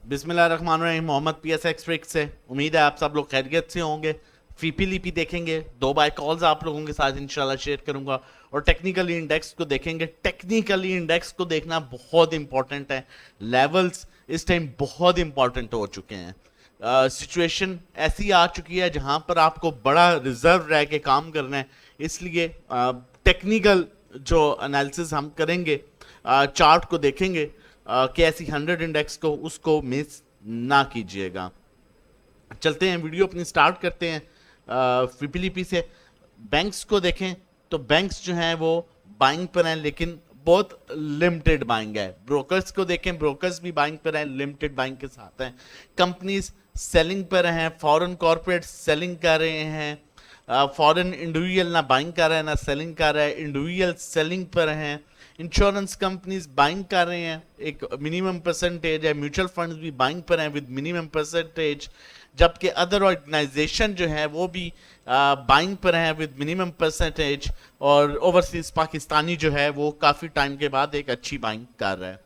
बिस्मिल्लाहिर्रहमानिर्रहीम। Mohammad PSX trick से उम्मीद है आप सब लोग खैरियत से होंगे। फीपी लीपी देखेंगे, 2 बाय कॉल्स आप लोगों के साथ इंशाल्लाह शेयर करूंगा और टेक्निकली इंडेक्स को देखेंगे। टेक्निकली इंडेक्स को देखना बहुत इंपॉर्टेंट है। लेवल्स इस टाइम बहुत इंपॉर्टेंट हो चुके हैं। सिचुएशन ऐसी आ चुकी है जहां पर आपको बड़ा रिजर्व रह के काम करना है, इसलिए टेक्निकल जो एनालिसिस हम करेंगे, चार्ट को देखेंगे, KSE 100 इंडेक्स को, उसको मिस ना कीजिएगा। चलते हैं, वीडियो अपनी स्टार्ट करते हैं फिपीलीपी से। बैंक्स को देखें तो बैंक्स जो हैं वो बाइंग पर हैं, लेकिन बहुत लिमिटेड बाइंग है। ब्रोकर्स को देखें, ब्रोकर्स भी बाइंग पर हैं, लिमिटेड बाइंग के साथ हैं। कंपनीज सेलिंग पर हैं, फॉरेन कॉर्पोरेट सेलिंग कर रहे हैं। फॉरेन इंडिविजुअल ना बाइंग कर रहा है ना सेलिंग कर रहा है, इंडिविजुअल सेलिंग पर हैं। इंश्योरेंस कंपनीज बाइंग कर रहे हैं, एक मिनिमम परसेंटेज है। म्यूचुअल फंड्स भी बाइंग पर हैं विद मिनिमम परसेंटेज, जबकि अदर ऑर्गेनाइजेशन जो है वो भी बाइंग पर हैं विद मिनिमम परसेंटेज। और ओवरसीज पाकिस्तानी जो है वो काफ़ी टाइम के बाद एक अच्छी बाइंग कर रहा है।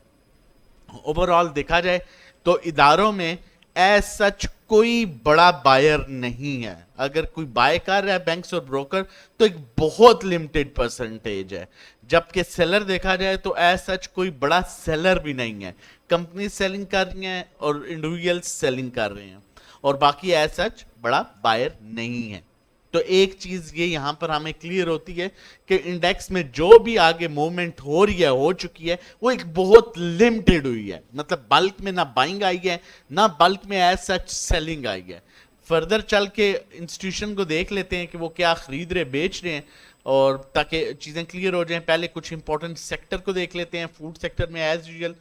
ओवरऑल देखा जाए तो इदारों में एज सच कोई बड़ा बायर नहीं है। अगर कोई बाय कर रहा है बैंक्स और ब्रोकर तो एक बहुत लिमिटेड परसेंटेज है, जबकि सेलर देखा जाए तो एज सच कोई बड़ा सेलर भी नहीं है। कंपनी सेलिंग कर रही हैं और इंडिविजुअल सेलिंग कर रहे हैं, और बाकी एज सच बड़ा बायर नहीं है। तो एक चीज ये यहां पर हमें क्लियर होती है कि इंडेक्स में जो भी आगे मूवमेंट हो रही है, हो चुकी है, वो एक बहुत लिमिटेड हुई है। मतलब बल्क में ना बाइंग आई है ना बल्क में एज सच सेलिंग आई है। फर्दर चल के इंस्टीट्यूशन को देख लेते हैं कि वो क्या खरीद रहे बेच रहे हैं, और ताकि चीज़ें क्लियर हो जाएं। पहले कुछ इंपॉर्टेंट सेक्टर को देख लेते हैं। फूड सेक्टर में एज यूजल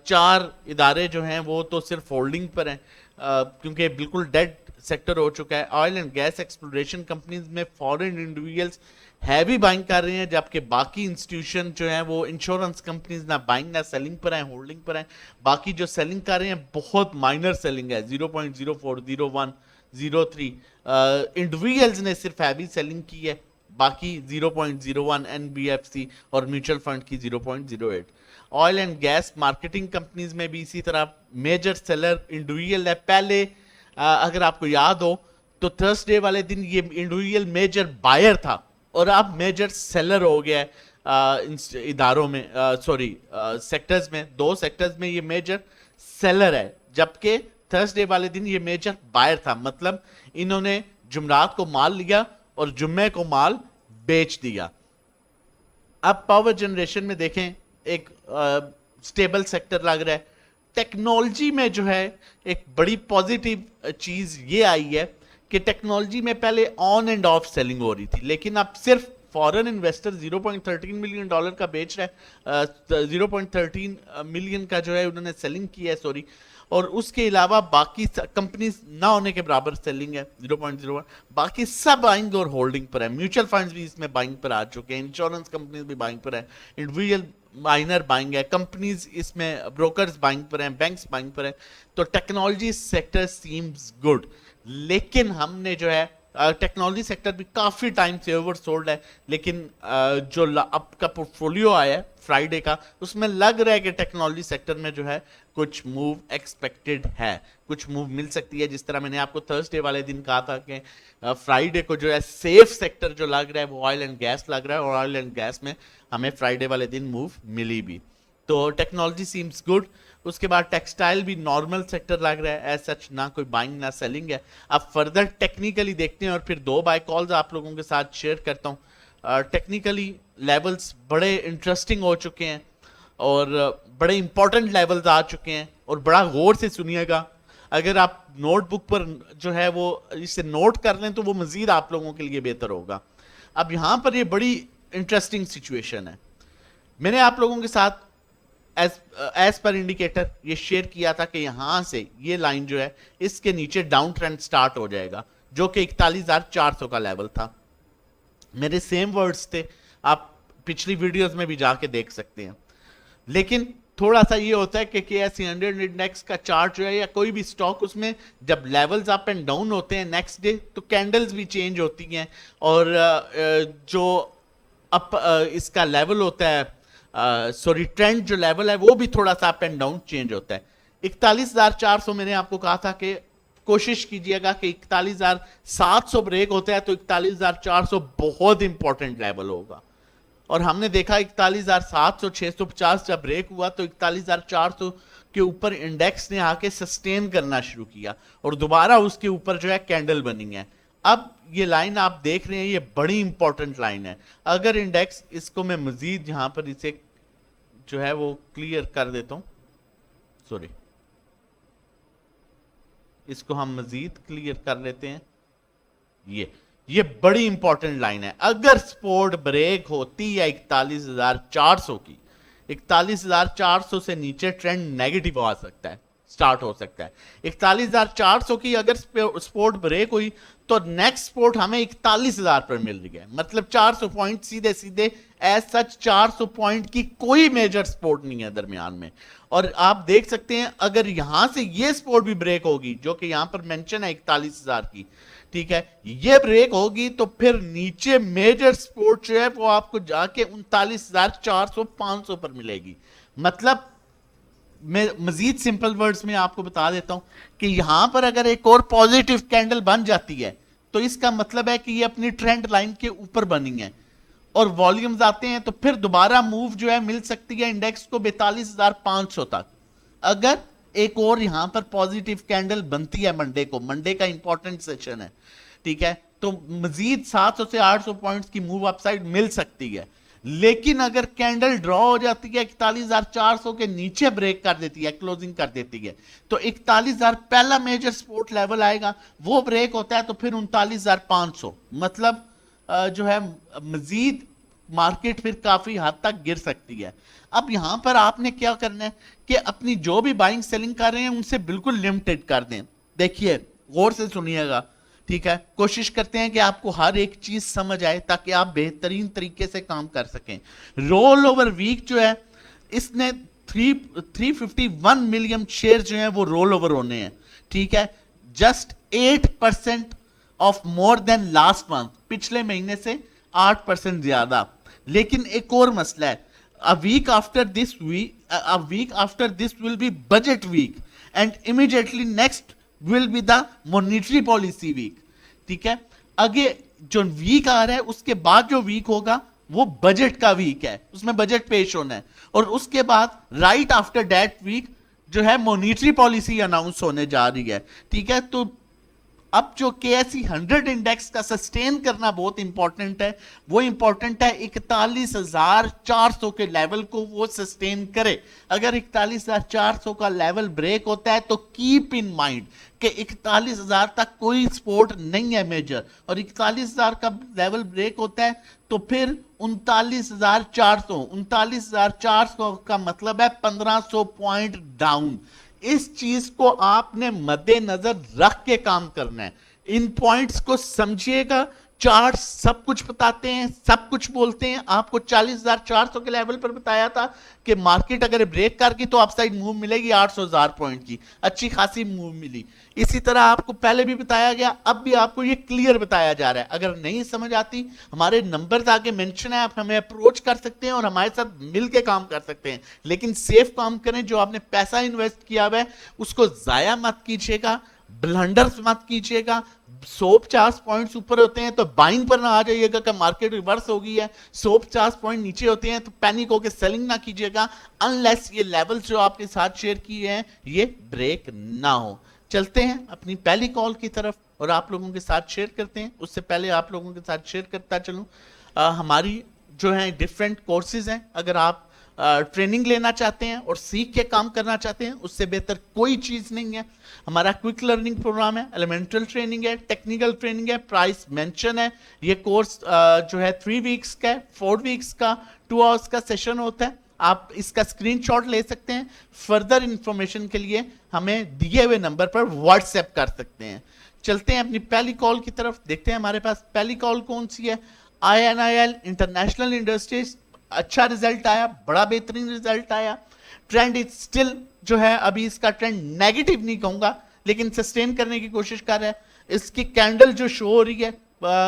4 इदारे जो हैं वो तो सिर्फ होल्डिंग पर हैं, क्योंकि बिल्कुल डेड सेक्टर हो चुका है। Oil and gas exploration companies में फॉरेन इंडिविजुअल्स हैवी बाइंग कर रहे हैं, जबकि बाकी इंस्टीट्यूशन जो है वो इंश्योरेंस कंपनीज ना बाइंग ना सेलिंग पर हैं, होल्डिंग पर हैं। बाकी जो सेलिंग कर रहे हैं बहुत माइनर सेलिंग है, 0.04, 01, 03। इंडिविजुअल्स ने सिर्फ हैवी सेलिंग की है, बाकी 0.01 NBFC और म्यूचुअल फंड की 0.08। Oil and gas marketing companies में भी इसी तरह मेजर सेलर इंडिविजुअल है। पहले अगर आपको याद हो तो थर्सडे वाले दिन ये इंडिविजुअल मेजर बायर था और अब मेजर सेलर हो गया है। इदारों में, सॉरी, सेक्टर्स में, 2 सेक्टर्स में ये मेजर सेलर है, जबकि थर्सडे वाले दिन ये मेजर बायर था। मतलब इन्होंने जुमरात को माल लिया और जुम्मे को माल बेच दिया। अब पावर जनरेशन में देखें, एक स्टेबल सेक्टर लग रहा है। टेक्नोलॉजी में जो है एक बड़ी पॉजिटिव चीज ये आई है कि टेक्नोलॉजी में पहले ऑन एंड ऑफ सेलिंग हो रही थी, लेकिन अब सिर्फ फॉरेन इन्वेस्टर $0.13 मिलियन का बेच रहा है। 0.13 मिलियन का जो है उन्होंने सेलिंग की है, सॉरी। और उसके अलावा बाकी कंपनी ना होने के बराबर सेलिंग है 0.01। बाकी सब बाइंग और होल्डिंग पर है। म्यूचुअल फंड्स भी इसमें बाइंग पर आ चुके हैं, इंश्योरेंस कंपनीज भी बाइंग पर है, इंडिविजुअल माइनर बाइंग है, कंपनीज इसमें ब्रोकर्स बाइंग पर हैं, बैंक्स बाइंग पर हैं। तो टेक्नोलॉजी सेक्टर सीम्स गुड, लेकिन हमने जो है टेक्नोलॉजी सेक्टर भी काफ़ी टाइम से ओवरसोल्ड है, लेकिन जो अब का पोर्टफोलियो आया है फ्राइडे का, उसमें लग रहा है कि टेक्नोलॉजी सेक्टर में जो है कुछ मूव एक्सपेक्टेड है, कुछ मूव मिल सकती है। जिस तरह मैंने आपको थर्सडे वाले दिन कहा था कि फ्राइडे को जो है सेफ सेक्टर जो लग रहा है वो ऑयल एंड गैस लग रहा है, और ऑयल एंड गैस में हमें फ्राइडे वाले दिन मूव मिली भी। तो टेक्नोलॉजी सीम्स गुड। उसके बाद टेक्सटाइल भी नॉर्मल सेक्टर लग रहा है, एज सच ना कोई बाइंग ना सेलिंग है। अब फर्दर टेक्निकली देखते हैं और फिर 2 बाय कॉल्स आप लोगों के साथ शेयर करता हूँ। टेक्निकली लेवल्स बड़े इंटरेस्टिंग हो चुके हैं और बड़े इंपॉर्टेंट लेवल्स आ चुके हैं, और बड़ा गौर से सुनिएगा। अगर आप नोटबुक पर जो है वो इसे नोट कर लें तो वो मजीद आप लोगों के लिए बेहतर होगा। अब यहां पर ये बड़ी इंटरेस्टिंग सिचुएशन है। मैंने आप लोगों के साथ एज पर इंडिकेटर ये शेयर किया था कि यहां से ये लाइन जो है इसके नीचे डाउन ट्रेंड स्टार्ट हो जाएगा, जो कि 41,400 का लेवल था। मेरे सेम वर्ड्स थे, आप पिछली वीडियोस में भी जाके देख सकते हैं। लेकिन थोड़ा सा ये होता है कि KSE 100 इंडेक्स का चार्ट जो है या कोई भी स्टॉक, उसमें जब लेवल्स अप एंड डाउन होते हैं नेक्स्ट डे तो कैंडल्स भी चेंज होती हैं, और जो अप इसका लेवल होता है, सॉरी ट्रेंड जो लेवल है वो भी थोड़ा सा अप एंड डाउन चेंज होता है। 41,400 मैंने आपको कहा था कि कोशिश कीजिएगा कि 41,700 ब्रेक होता है तो 41,400 बहुत इंपॉर्टेंट लेवल होगा। और हमने देखा 41,700 650 जब ब्रेक हुआ तो 41,400 के ऊपर इंडेक्स ने आके सस्टेन करना शुरू किया और दोबारा उसके ऊपर जो है कैंडल बनी है। अब ये लाइन आप देख रहे हैं, ये बड़ी इंपॉर्टेंट लाइन है। अगर इंडेक्स, इसको मैं मजीद यहां पर इसे जो है वो क्लियर कर देता हूं, सॉरी, इसको हम मजीद क्लियर कर लेते हैं। ये बड़ी इंपॉर्टेंट लाइन है। अगर सपोर्ट ब्रेक होती है 41,400 की, 41,400 से नीचे ट्रेंड नेगेटिव आ सकता है, स्टार्ट हो सकता है। 41,400 की अगर सपोर्ट ब्रेक हुई तो नेक्स्ट सपोर्ट हमें 41,000 पर मिल रही है, मतलब 400 पॉइंट सीधे सीधे एज सच 400 पॉइंट की कोई मेजर सपोर्ट नहीं है दरमियान में। और आप देख सकते हैं अगर यहां से ये सपोर्ट भी ब्रेक होगी, जो कि यहां पर मेंशन है 41,000 की, ठीक है, ये ब्रेक होगी तो फिर नीचे मेजर सपोर्ट जो है वो आपको जाके 39,400 500 पर मिलेगी। मतलब मैं मजीद सिंपल वर्ड्स में आपको बता देता हूं कि यहां पर अगर एक और पॉजिटिव कैंडल बन जाती है तो इसका मतलब है कि ये अपनी ट्रेंड लाइन के ऊपर बनी है और वॉल्यूम्स आते हैं तो फिर दोबारा मूव जो है मिल सकती है इंडेक्स को 42,500 तक। अगर एक और यहां पर पॉजिटिव कैंडल बनती है मंडे को, मंडे का इंपॉर्टेंट सेशन है, ठीक है, तो मजीद 700 से 800 पॉइंट्स की मूव अपसाइड मिल सकती है। लेकिन अगर कैंडल ड्रॉ हो जाती है 41,400 के नीचे ब्रेक कर देती है, क्लोजिंग कर देती है, तो 41,000 पहला मेजर सपोर्ट लेवल आएगा, वो ब्रेक होता है तो फिर 39,500, मतलब जो है मजीद मार्केट फिर काफी हद तक गिर सकती है। अब यहां पर आपने क्या करना है कि अपनी जो भी बाइंग सेलिंग कर रहे हैं उनसे बिल्कुल लिमिटेड कर दें। देखिए गौर से सुनिएगा, ठीक है, कोशिश करते हैं कि आपको हर एक चीज समझ आए ताकि आप बेहतरीन तरीके से काम कर सकें। रोल ओवर वीक जो है इसने 351 मिलियन शेयर जो है वो रोल ओवर होने हैं, ठीक है, just 8% of more than last month, पिछले महीने से 8% ज्यादा। लेकिन एक और मसला है, a week after this will be budget week and immediately next will be the monetary policy week, ठीक है। आगे जो वीक आ रहा है उसके बाद जो वीक होगा वो बजट का वीक है, उसमें बजट पेश होना है और उसके बाद राइट आफ्टर दैट वीक जो है मॉनिटरी पॉलिसी अनाउंस होने जा रही है, ठीक है। तो अब जो KSE 100 इंडेक्स का सस्टेन करना बहुत इंपॉर्टेंट है, वो इंपॉर्टेंट है 41,400 के लेवल को वो सस्टेन करे। अगर 41,400 का लेवल ब्रेक होता है तो कीप इन माइंड कि 41,000 तक कोई सपोर्ट नहीं है मेजर, और 41,000 का लेवल ब्रेक होता है तो फिर 39,400 का मतलब है 1500 पॉइंट डाउन। इस चीज को आपने मद्देनजर रख के काम करना है। इन पॉइंट्स को समझिएगा, चार्ट सब कुछ बताते हैं, सब कुछ बोलते हैं। आपको 40,400 के लेवल पर बताया था कि मार्केट अगर ब्रेक कर गई तो अपसाइड मूव मिलेगी 800,000 पॉइंट की, अच्छी खासी मूव मिली। इसी तरह आपको पहले भी बताया गया, अब भी आपको ये क्लियर बताया जा रहा है। अगर नहीं समझ आती, हमारे नंबर आगे मेंशन है, आप हमें अप्रोच कर सकते हैं और हमारे साथ मिलकर काम कर सकते हैं। लेकिन सेफ काम करें, जो आपने पैसा इन्वेस्ट किया हुआ है उसको जाया मत कीजिएगा, ब्लंडर्स मत कीजिएगा। 150 पॉइंट्स ऊपर होते हैं तो बाइंग पर ना आ जाइएगा कि मार्केट रिवर्स हो गई है। 150 पॉइंट नीचे होते हैं तो पैनिक होकर सेलिंग ना कीजिएगा, अनलेस ये लेवल्स जो आपके साथ शेयर किए हैं ये ब्रेक ना हो। चलते हैं अपनी पहली कॉल की तरफ और आप लोगों के साथ शेयर करते हैं। उससे पहले आप लोगों के साथ शेयर करता चलूं, हमारी जो है डिफरेंट कोर्सेज हैं। अगर आप ट्रेनिंग लेना चाहते हैं और सीख के काम करना चाहते हैं, उससे बेहतर कोई चीज नहीं है। हमारा क्विक लर्निंग प्रोग्राम है, एलिमेंटल ट्रेनिंग है, टेक्निकल ट्रेनिंग है, प्राइस मेंशन है। ये कोर्स जो है 3 वीक्स का है, 4 वीक्स का 2 आवर्स का सेशन होता है। आप इसका स्क्रीनशॉट ले सकते हैं। फर्दर इंफॉर्मेशन के लिए हमें दिए हुए नंबर पर व्हाट्सएप कर सकते हैं। चलते हैं अपनी पहली कॉल की तरफ, देखते हैं हमारे पास पहली कॉल कौन सी है। INIL इंटरनेशनल इंडस्ट्रीज, अच्छा रिजल्ट आया, बड़ा बेहतरीन रिजल्ट आया। ट्रेंड इज स्टिल जो है अभी इसका ट्रेंड नेगेटिव नहीं कहूंगा, लेकिन सस्टेन करने की कोशिश कर रहा है। इसकी कैंडल जो शो हो रही है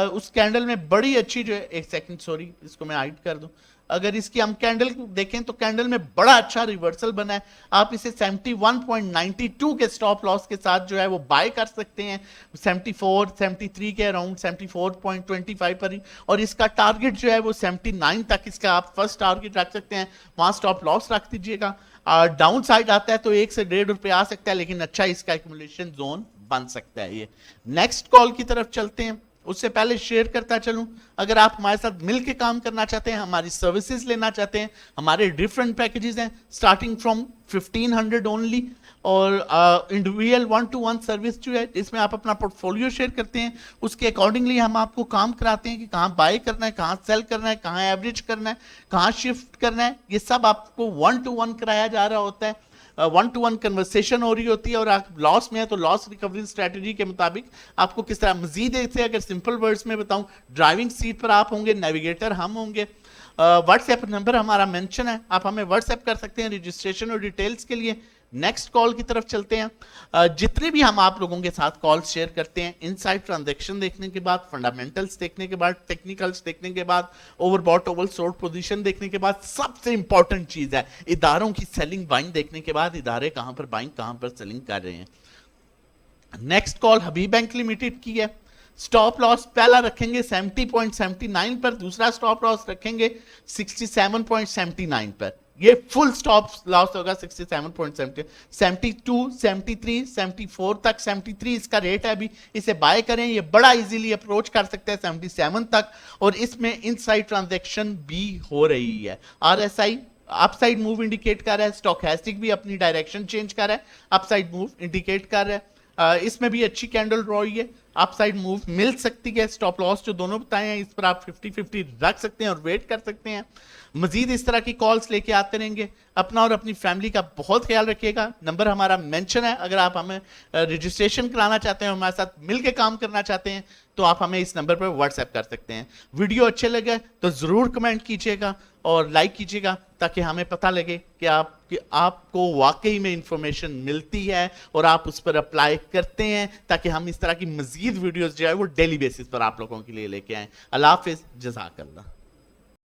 उस कैंडल में बड़ी अच्छी जो है, एक सेकंड सॉरी, इसको मैं हाइड कर दूं, अगर इसकी हम कैंडल देखें तो कैंडल में बड़ा अच्छा रिवर्सल बना है, आप इसे 71.92 के स्टॉप लॉस के साथ जो है वो बाय कर सकते हैं 74 73 के अराउंड 74.25 पर ही, और इसका टारगेट जो है वो 79 तक इसका आप फर्स्ट टारगेट रख सकते हैं, वहां स्टॉप लॉस रख दीजिएगा। डाउन साइड आता है तो 1 से 1.5 रुपए आ सकता है, लेकिन अच्छा इसका एक्यूमुलेशन जोन बन सकता है। ये नेक्स्ट कॉल की तरफ चलते हैं, उससे पहले शेयर करता चलूं, अगर आप हमारे साथ मिलकर काम करना चाहते हैं, हमारी सर्विसेज लेना चाहते हैं, हमारे डिफरेंट पैकेजेस हैं स्टार्टिंग फ्रॉम 1500 ओनली, और इंडिविजुअल 1-to-1 सर्विस जो है इसमें आप अपना पोर्टफोलियो शेयर करते हैं, उसके अकॉर्डिंगली हम आपको काम कराते हैं कि कहाँ बाय करना है, कहाँ सेल करना है, कहाँ एवरेज करना है, कहाँ शिफ्ट करना है, ये सब आपको 1-to-1 कराया जा रहा होता है। 1-to-1 कन्वर्सेशन हो रही होती है, और आप लॉस में है तो लॉस रिकवरी स्ट्रेटजी के मुताबिक आपको किस तरह मजीद ऐसे, अगर सिंपल वर्ड्स में बताऊं, ड्राइविंग सीट पर आप होंगे, नेविगेटर हम होंगे, व्हाट्सएप नंबर हमारा मेंशन है, आप हमें व्हाट्सएप कर सकते हैं रजिस्ट्रेशन और डिटेल्स के लिए। नेक्स्ट कॉल की तरफ चलते हैं। जितने भी हम आप लोगों के साथ कॉल शेयर करते हैं, इनसाइड ट्रांजैक्शन देखने के बाद, फंडामेंटल्स देखने के बाद, टेक्निकल्स देखने के बाद, ओवरबॉट ओवर सोल्ड पोजीशन देखने के बाद, सबसे इंपॉर्टेंट चीज है इदारों की सेलिंग बाइंग देखने के बाद, इदारे कहां पर बाइंग कहां पर सेलिंग कर रहे हैं। नेक्स्ट कॉल हबीब बैंक लिमिटेड की है। स्टॉप लॉस पहला रखेंगे 70.79 पर, दूसरा स्टॉप लॉस रखेंगे 67.79 पर, ये फुल स्टॉप लॉस होगा 67.70, 72, 73, 74 तक, 73 इसका रेट है अभी, इसे बाय करें, ये बड़ा इजीली अप्रोच कर सकते हैं 77 तक, और इसमें इनसाइड ट्रांजैक्शन भी हो रही है। आरएसआई अपसाइड मूव इंडिकेट कर रहा है, स्टोकैस्टिक भी अपनी डायरेक्शन चेंज कर रहा है, अपसाइड मूव इंडिकेट कर रहा है, इसमें भी अच्छी कैंडल ड्रॉ हुई है, अपसाइड मूव मिल सकती है। स्टॉप लॉस जो दोनों बताए हैं इस पर आप 50-50 रख सकते हैं और वेट कर सकते हैं। मजीद इस तरह की कॉल्स लेके आते रहेंगे। अपना और अपनी फैमिली का बहुत ख्याल रखिएगा। नंबर हमारा मेंशन है, अगर आप हमें रजिस्ट्रेशन कराना चाहते हैं, हमारे साथ मिलकर काम करना चाहते हैं, तो आप हमें इस नंबर पर व्हाट्सएप कर सकते हैं। वीडियो अच्छे लगे तो ज़रूर कमेंट कीजिएगा और लाइक कीजिएगा, ताकि हमें पता लगे कि आपको वाकई में इंफॉर्मेशन मिलती है और आप उस पर अप्लाई करते हैं, ताकि हम इस तरह की मजीद वीडियोस जो है वो डेली बेसिस पर आप लोगों के लिए लेके आएँ। अल्लाह हाफिज़, जज़ाकल्लाह।